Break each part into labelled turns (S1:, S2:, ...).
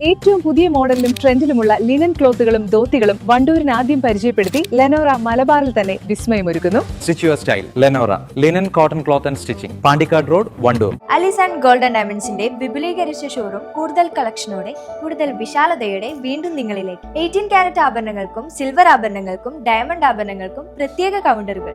S1: ഏറ്റവും പുതിയ മോഡലിലും ട്രെൻഡിലുമുള്ള ലിനൻ ക്ലോത്തുകളും ധോത്തികളും വണ്ടൂരിന് ആദ്യം പരിചയപ്പെടുത്തി ലെനോറ മലബാറിൽ തന്നെ വിസ്മയമൊരുക്കുന്നു.
S2: Stitch your style. Lenora. Linen, cotton cloth and stitching. Pandikad Road, Vandoor.
S3: Alis and golden ഡയമണ്ട്സിന്റെ വിപുലീകരിച്ച ഷോറൂം കൂടുതൽ കളക്ഷനോടെ കൂടുതൽ വിശാലതയോടെ വീണ്ടും നിങ്ങളിലേക്ക്. 18 കാരറ്റ് ആഭരണങ്ങൾക്കും സിൽവർ ആഭരണങ്ങൾക്കും ഡയമണ്ട് ആഭരണങ്ങൾക്കും പ്രത്യേക കൗണ്ടറുകൾ.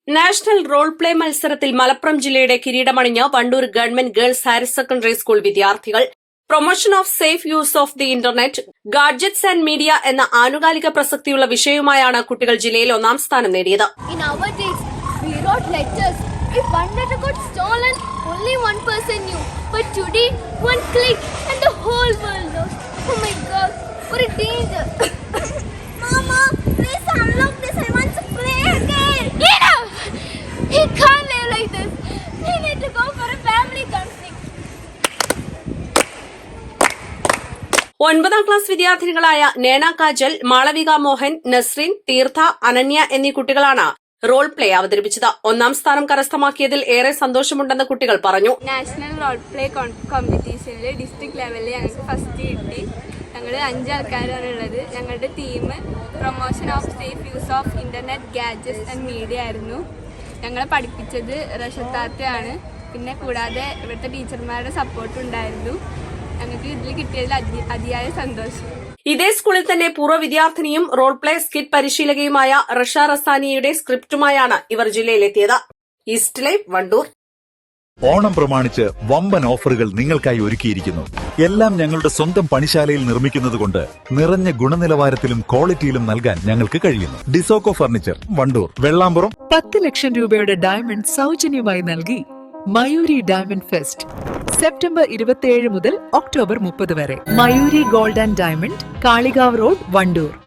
S4: നാഷണൽ റോൾ പ്ലേ മത്സരത്തിൽ മലപ്പുറം ജില്ലയുടെ കിരീടമണിഞ്ഞ Vandoor government girls higher secondary school വിദ്യാർത്ഥികൾ promotion of safe use of the internet, gadgets and media എന്ന ആനുകാലിക പ്രസക്തിയുള്ള വിഷയവുമായാണ് കുട്ടികൾ ജില്ലയിൽ ഒന്നാം സ്ഥാനം നേടിയത്.
S5: In our days, we wrote letters. If one letter got stolen, only one person knew. But today, one click and the whole world knows. Oh my God, what a danger! Mama, please unlock this. I want to play again. Enough! He can't live like this. We need to go for a family conflict.
S4: 9ാം class വിദ്യാർത്ഥിനികളായ നേന കാജൽ, മാളവിക മോഹൻ, നസ്രീൻ, തീർത്ഥ, അനന്യ എന്നീ കുട്ടികളാണ് role play അവതരിപ്പിച്ചത്. ഒന്നാം സ്ഥാനം കരസ്ഥമാക്കിയതിൽ ഏറെ സന്തോഷമുണ്ടെന്ന് കുട്ടികൾ പറഞ്ഞു.
S6: നാഷണൽ റോൾ പ്ലേ കോമ്പറ്റീഷനിൽ ഡിസ്ട്രിക്ട് ലെവലിൽ ഞങ്ങൾക്ക് ഫസ്റ്റ് കിട്ടി. ഞങ്ങൾ 5 ആൾക്കാരാണ് ഉള്ളത്. ഞങ്ങളുടെ theme promotion of safe use of internet, gadgets and media ആയിരുന്നു. ഞങ്ങളെ പഠിപ്പിച്ചത് റഷത്താത്തയാണ്. പിന്നെ കൂടാതെ ഇവിടുത്തെ ടീച്ചർമാരുടെ സപ്പോർട്ട് ഉണ്ടായിരുന്നു. ഞങ്ങൾക്ക് ഇതിൽ കിട്ടിയതിൽ അതിയായ സന്തോഷം.
S4: ഇതേ സ്കൂളിൽ തന്നെ പൂർവ്വ വിദ്യാർത്ഥിനിയും റോൾ പ്ലേ സ്കിറ്റ് പരിശീലകയുമായ റഷ റസാനിയുടെ സ്ക്രിപ്റ്റുമായാണ് ഇവർ ജില്ലയിലെത്തിയത്. East Live, Vandoor.
S7: ഓണം പ്രമാണിച്ച് വമ്പൻ ഓഫറുകൾ നിങ്ങൾക്കായി ഒരുക്കിയിരിക്കുന്നു. എല്ലാം ഞങ്ങളുടെ സ്വന്തം പണിശാലയിൽ നിർമ്മിക്കുന്നതുകൊണ്ട് നിറഞ്ഞ ഗുണനിലവാരത്തിലും ക്വാളിറ്റിയിലും നൽകാൻ ഞങ്ങൾക്ക് കഴിയുന്നു. ഡിസോക്കോ ഫർണിച്ചർ, വണ്ടൂർ, വെള്ളാമ്പുറം.
S8: 10 ലക്ഷം രൂപയുടെ ഡയമണ്ട് സൗജന്യമായി നൽകി മയൂരി ഡയമണ്ട് ഫെസ്റ്റ് സെപ്റ്റംബർ 27 മുതൽ ഒക്ടോബർ 30 വരെ. Mayuri gold and diamond, Kalikavu road, Wandoor.